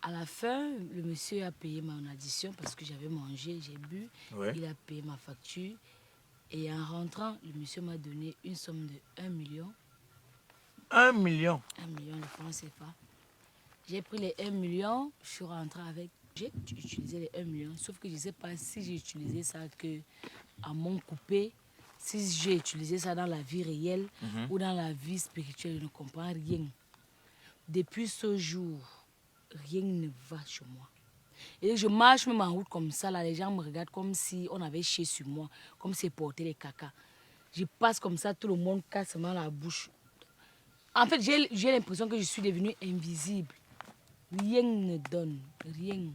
À la fin, le monsieur a payé mon addition parce que j'avais mangé, j'ai bu. Ouais. Il a payé ma facture. Et en rentrant, le monsieur m'a donné une somme de 1 million. 1 million? 1 million de francs CFA. J'ai pris les 1 million, je suis rentrée avec. J'ai utilisé les 1 million, sauf que je ne sais pas si j'ai utilisé ça que à mon coupé, si j'ai utilisé ça dans la vie réelle ou dans la vie spirituelle, je ne comprends rien. Depuis ce jour, rien ne va chez moi. Et je marche même en route comme ça, là, les gens me regardent comme si on avait chié sur moi, comme si porté les caca. Je passe comme ça, tout le monde casse la bouche. En fait, j'ai l'impression que je suis devenue invisible. Rien ne donne, rien.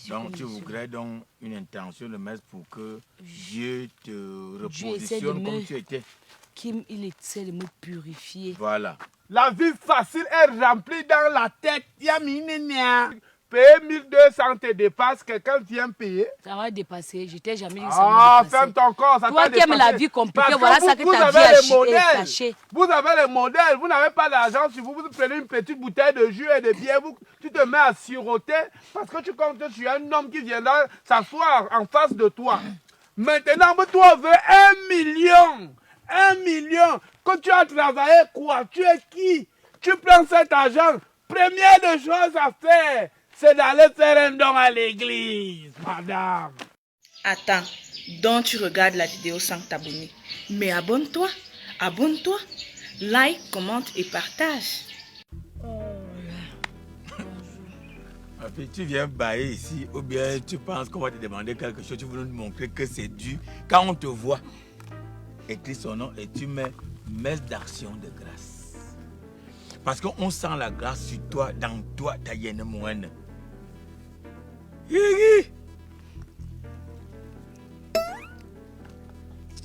Donc tu voudrais donc une intention de mettre pour que Dieu te repositionne comme tu étais. Il essaie de me purifier. Voilà. La vie facile est remplie dans la tête. Payer 1200 te dépasse, quelqu'un vient payer. Ça m'a dépassé, je t'ai jamais dit que ça m'a dépassé. Ferme ton corps, ça toi qui aimes la vie compliquée, voilà ça que ta vie est cachée. Vous avez les modèles, vous n'avez pas d'argent sur vous, vous prenez une petite bouteille de jus et de bière, tu te mets à siroter parce que tu comptes sur un homme qui viendra s'asseoir en face de toi. Maintenant, toi veux 1 million. 1 million. Quand tu as travaillé quoi? Tu es qui? Tu prends cet argent. Première des choses à faire, c'est d'aller faire un don à l'église, madame. Attends, donc tu regardes la vidéo sans t'abonner. Mais abonne-toi, like, commente et partage. Tu viens bailler ici ou bien tu penses qu'on va te demander quelque chose, tu veux nous montrer que c'est dû. Quand on te voit, écris son nom et tu mets messe d'action de grâce. Parce qu'on sent la grâce sur toi, dans toi, ta yenne moine.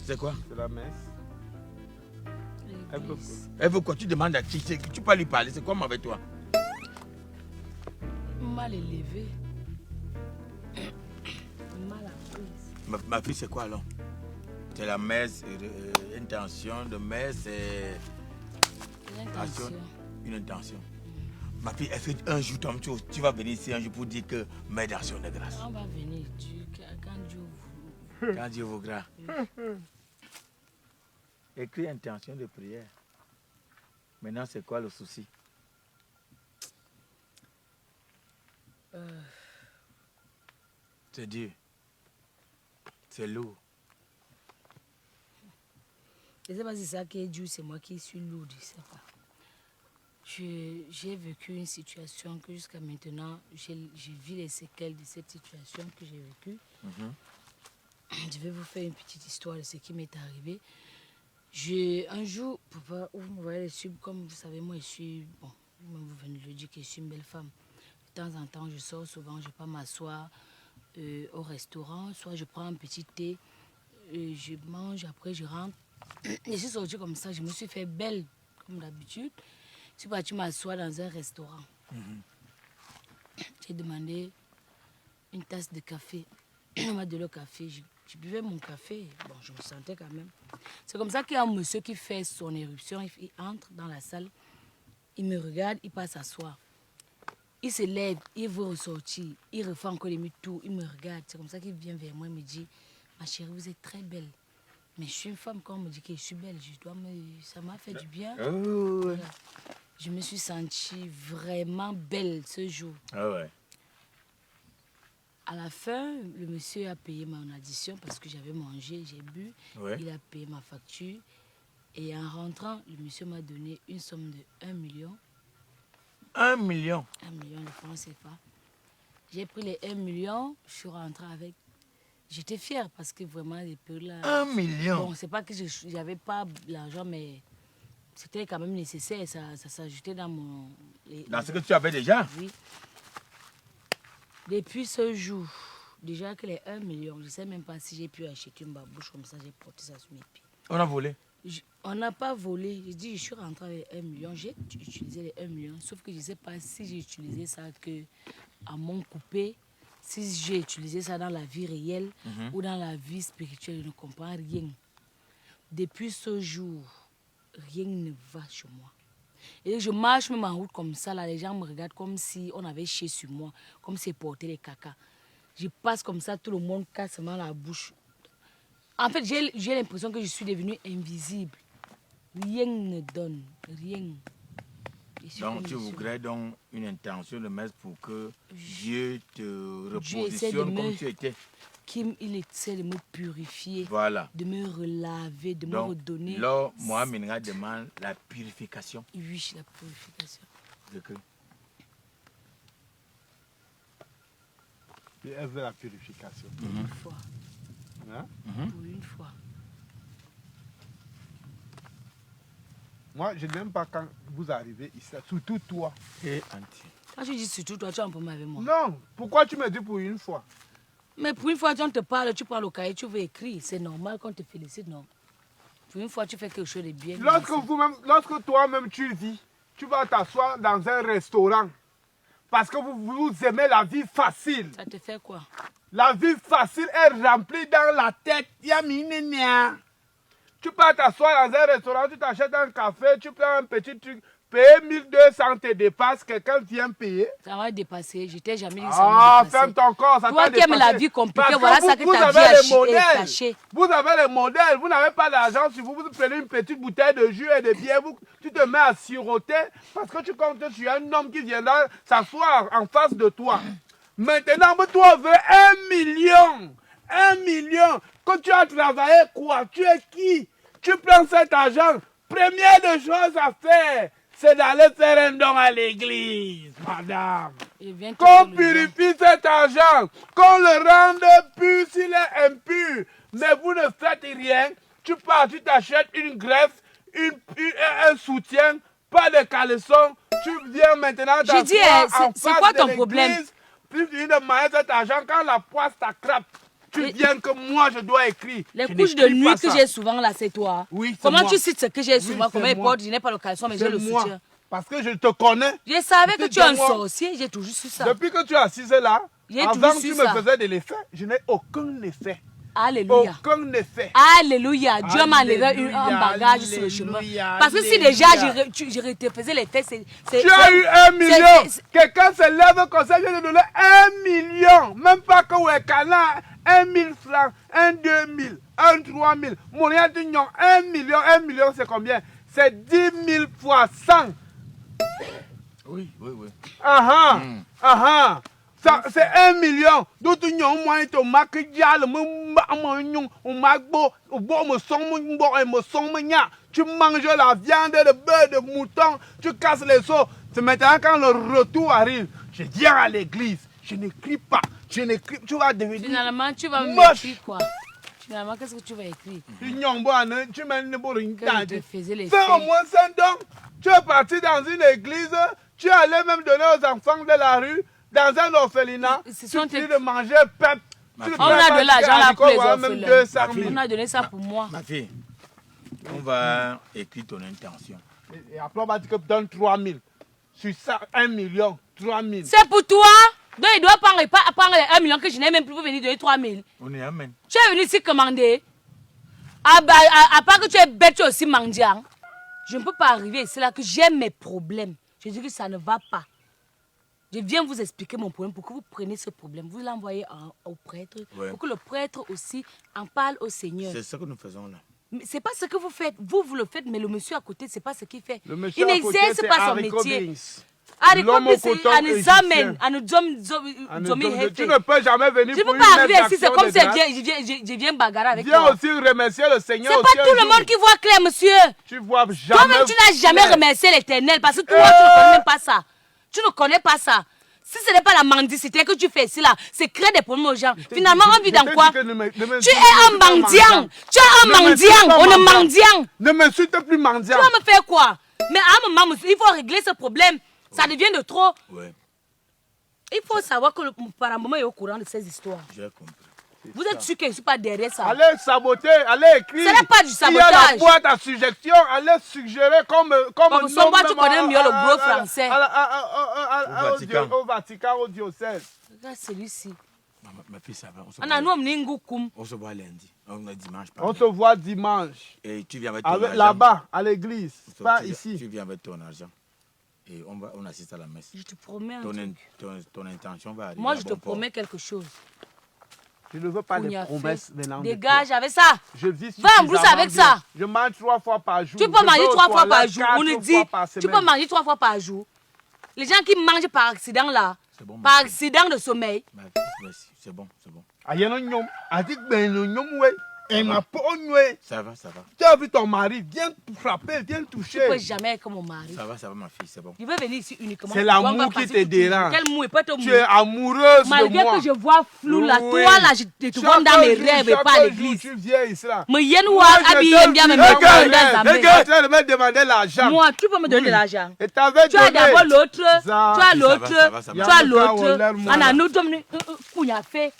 C'est quoi? C'est la messe. Elle veut quoi? Tu demandes à qui? Tu peux lui parler, c'est quoi avec toi? Mal élevé. Mal apprise. Ma fille, c'est quoi alors? C'est la messe, intention de messe, une intention. Ma fille, est-ce qu'un jour, tu vas venir ici un jour pour dire que mets d'action de grâce? On va venir quand Dieu voudra. Quand Dieu voudra. Écris intention de prière. Maintenant, c'est quoi le souci? C'est dur. C'est lourd. Je ne sais pas si c'est ça qui est dur, c'est moi qui suis lourde, je ne sais pas. J'ai vécu une situation que jusqu'à maintenant, j'ai vu les séquelles de cette situation que j'ai vécue. Je vais vous faire une petite histoire de ce qui m'est arrivé. Un jour, papa, vous me voyez les subs, comme vous savez, moi je suis, bon, vous venez de le dire que je suis une belle femme. De temps en temps, je sors souvent, je pars m'asseoir au restaurant, soit je prends un petit thé, je mange, après je rentre. Je suis sortie comme ça, je me suis fait belle, comme d'habitude. Je suis partie m'asseoir dans un restaurant. J'ai demandé une tasse de café. On m'a donné le café. Je buvais mon café. Bon, je me sentais quand même. C'est comme ça qu'il y a un monsieur qui fait son éruption. Il entre dans la salle. Il me regarde, il passe s'asseoir. Il se lève, il veut ressortir. Il refait encore les tout. Il me regarde. C'est comme ça qu'il vient vers moi et me dit, ma chérie, vous êtes très belle. Mais je suis une femme, quand on me dit que je suis belle, ça m'a fait du bien. Voilà. Je me suis sentie vraiment belle ce jour. Ah ouais. À la fin, le monsieur a payé mon addition parce que j'avais mangé, j'ai bu. Ouais. Il a payé ma facture. Et en rentrant, le monsieur m'a donné une somme de 1 million. 1 million? 1 million de francs CFA. J'ai pris les 1 million, je suis rentrée avec. J'étais fière parce que vraiment, les peu là. 1 million? Bon, c'est pas que j'avais pas l'argent, mais c'était quand même nécessaire. Ça s'ajoutait dans mon. Dans ce que tu avais déjà? Oui. Depuis ce jour, déjà que les 1 million, je ne sais même pas si j'ai pu acheter une babouche comme ça, j'ai porté ça sur mes pieds. On a volé? On n'a pas volé. Je dis, je suis rentrée avec 1 million, j'ai utilisé les 1 million, sauf que je ne sais pas si j'ai utilisé ça que à mon coupé, si j'ai utilisé ça dans la vie réelle ou dans la vie spirituelle, je ne comprends rien. Depuis ce jour, rien ne va chez moi. Et je marche même en route comme ça, là, les gens me regardent comme si on avait chié sur moi, comme si porté les caca. Je passe comme ça, tout le monde casse seulement la bouche. En fait, j'ai l'impression que je suis devenue invisible. Rien ne donne, rien. Donc tu voudrais donc une intention de mettre pour que Dieu te Dieu essaie repositionne de comme tu étais. Il essaie de me purifier, Voilà. de me relaver, de me Donc, redonner. là, Mohamed demande la purification. Oui, la purification. De que? Et elle veut la purification. Pour une fois. Hein? Pour une fois. Moi, je n'aime pas quand vous arrivez ici, surtout toi. Et Anti. Quand je dis surtout toi, tu as un problème avec moi. Non, pourquoi tu me dis pour une fois? Mais pour une fois, quand on te parle, tu prends le cahier, tu veux écrire. C'est normal qu'on te félicite, non? Pour une fois, tu fais quelque chose de bien. Lorsque toi-même tu vis, tu vas t'asseoir dans un restaurant. Parce que vous aimez la vie facile. Ça te fait quoi? La vie facile est remplie dans la tête. Yaminénia. Tu peux t'asseoir dans un restaurant, tu t'achètes un café, tu prends un petit truc, payer 1200 te dépasse, quelqu'un vient payer. Ça va dépasser, je t'ai jamais dit ça. Ah, ferme ton corps, ça toi t'a qui aimes dépassé. la vie compliquée, Parce voilà ça que ta vie est cachée. Vous avez les modèles, vous n'avez pas d'argent, si vous prenez une petite bouteille de jus et de bière, tu te mets à siroter parce que tu comptes sur un homme qui viendra s'asseoir en face de toi. Maintenant, toi veux 1 million. 1 million. Quand tu as travaillé quoi? Tu es qui? Tu prends cet argent. Première des choses à faire, c'est d'aller faire un don à l'église, madame. Qu'on purifie cet argent, qu'on le rende pur s'il est impur. Mais vous ne faites rien. Tu pars, tu t'achètes une greffe, un soutien, pas de caleçon. Tu viens maintenant t'asseoir c'est quoi ton problème? Puis tu viens de manger cet argent quand la poisse t'attrape. Tu viens que moi je dois écrire. Les couches de nuit que j'ai souvent là, c'est toi. Oui, c'est comment moi. Tu cites ce que j'ai souvent? Comment il moi. porte? Je n'ai pas le caleçon, mais j'ai le soutien. Parce que je te connais. Je savais que tu es un sorcier, j'ai toujours su ça. Depuis que tu es assise là, avant que tu me faisais de l'effet, je n'ai aucun effet. Alléluia. Aucun effet. Alléluia. Dieu m'a enlevé un bagage sur le chemin. Parce que si déjà je te faisais les tests, c'est... Tu as eu 1 million. Quelqu'un se lève comme ça, je vais te donner 1 million. Même pas que ouais, canard. 1 000 francs, 1 2 000, 1 3 000. Mon rien de 1 million. 1 million, c'est combien? C'est 10 000 fois 100. Oui, oui, oui. Ah ah. C'est 1 million. D'autres gens, moi, ils te marquent, tu manges la viande, le beurre de mouton, tu casses les os. C'est maintenant quand le retour arrive, je viens à l'église, je n'écris pas, tu vas devenir finalement, tu vas moche. Écrire quoi? Finalement, qu'est-ce que tu vas écrire? Tu fais Fais au moins 5 dons. Tu es parti dans une église, tu allais même donner aux enfants de la rue, dans un orphelinat, tu dis de manger pep. On a de l'argent là pour les orphelins. On a donné ça pour moi. Ma fille, on va écrire ton intention. Et après, on va dire que donne 3 000. Sur ça, 1 million, 3 000. C'est pour toi? Donc il doit prendre les 1 million que je n'ai même plus pour venir donner 3 000. On est amen. Tu es venu ici commander. À part que tu es bête, tu es aussi mendiant. Je ne peux pas arriver ici là que j'ai mes problèmes. Je dis que ça ne va pas. Je viens vous expliquer mon problème pour que vous preniez ce problème. Vous l'envoyez au prêtre. Ouais. Pour que le prêtre aussi en parle au Seigneur. C'est ce que nous faisons là. C'est pas ce que vous faites. Vous le faites, mais le monsieur à côté, c'est pas ce qu'il fait. Le monsieur il n'exerce pas son métier. Tu ne peux jamais venir pour une pas arriver ici, c'est comme si je viens bagarrer avec toi. Viens aussi remercier le Seigneur. C'est pas tout le monde qui voit clair, monsieur. Tu vois jamais. Toi-même, tu n'as jamais remercié l'Éternel parce que toi, tu ne connais même pas ça. Tu ne connais pas ça. Si ce n'est pas la mendicité que tu fais ici, là, c'est créer des problèmes aux gens. Finalement, on vit dans quoi? Tu es un mendiant. Tu es un mendiant. On est mendiant. Ne m'insulte plus, mendiant. Tu vas me faire quoi? Mais à un moment, il faut régler ce problème. Ça devient de trop. Ouais. Il faut savoir que par un moment, il est au courant de ces histoires. J'ai compris. Vous êtes sûr que je ne suis pas derrière ça? Allez saboter, allez écrire. Ce n'est pas du sabotage. Il y a la boîte à suggestion, allez suggérer comme nom. Moi, tu connais mieux le gros français. Au Vatican, au diocèse. Regarde celui-ci. Ma fille, ça va. On On se voit lundi. On est dimanche. On se voit dimanche. Et tu viens avec ton argent. Là-bas, à l'église, pas ici. Tu viens avec ton argent. Et on assiste à la messe. Je te promets Ton intention va arriver. Moi, je te promets quelque chose. Je ne veux pas les promesses venant de toi. Dégage avec ça. Je vis Va en brousse avec bien. ça. Je mange 3 fois par jour. Tu peux manger 3 fois par jour. On nous dit, tu peux manger. manger 3 fois par jour. Les gens qui mangent par accident là, Bon, par accident de sommeil. Merci, c'est bon. Ça va. Tu as vu ton mari, viens frapper, viens toucher. Tu ne peux jamais être comme mon mari. Ça va, ma fille, c'est bon. Je veux venir ici uniquement. C'est l'amour qui te dérange. Quel mou, pas ton mou. Tu es amoureuse de moi. Malgré que je vois flou là, Oui. toi là, je te vois dans mes rêves et pas à l'église. Tu viens ici là. Mais yen Moi, wa habillé bien me mettre dans la les gars, tu vas me demander l'argent. Moi, tu peux me donner de l'argent. Et t'avais Tu as donné. d'abord l'autre, Ça, tu as ça l'autre, va. tu as l'autre. Ça, On a nous donné un fait.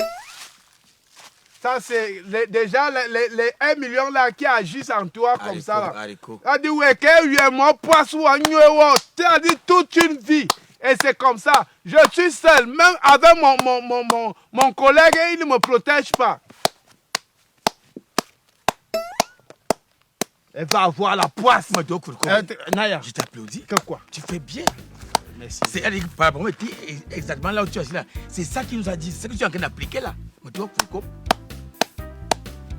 Ça, c'est déjà les 1 million là qui agissent en toi comme ça là. Haricot. Tu as dit, ouais, que moi, poisson, tu as dit toute une vie. Et c'est comme ça. Je suis seul. Même avec mon collègue, il ne me protège pas. Elle va avoir la poisse. Naya. Je t'applaudis. Que quoi? Tu fais bien. Merci. C'est par rapport exactement là où tu es là. C'est ça qui nous a dit. C'est ce que tu es en train d'appliquer là.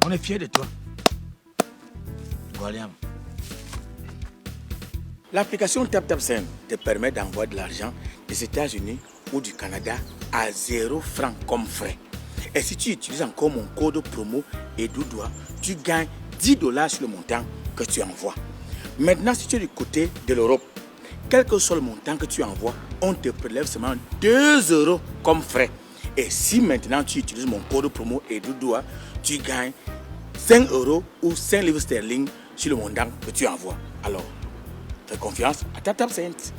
On est fiers de toi. Gualiam. L'application TapTapSend te permet d'envoyer de l'argent des États-Unis ou du Canada à 0 francs comme frais. Et si tu utilises encore mon code promo EDUDOA, tu gagnes $10 sur le montant que tu envoies. Maintenant, si tu es du côté de l'Europe, quel que soit le montant que tu envoies, on te prélève seulement 2 € comme frais. Et si maintenant tu utilises mon code promo EDUDOA, tu gagnes 5 € ou 5 livres sterling sur le montant que tu envoies. Alors, fais confiance à TapTapSend.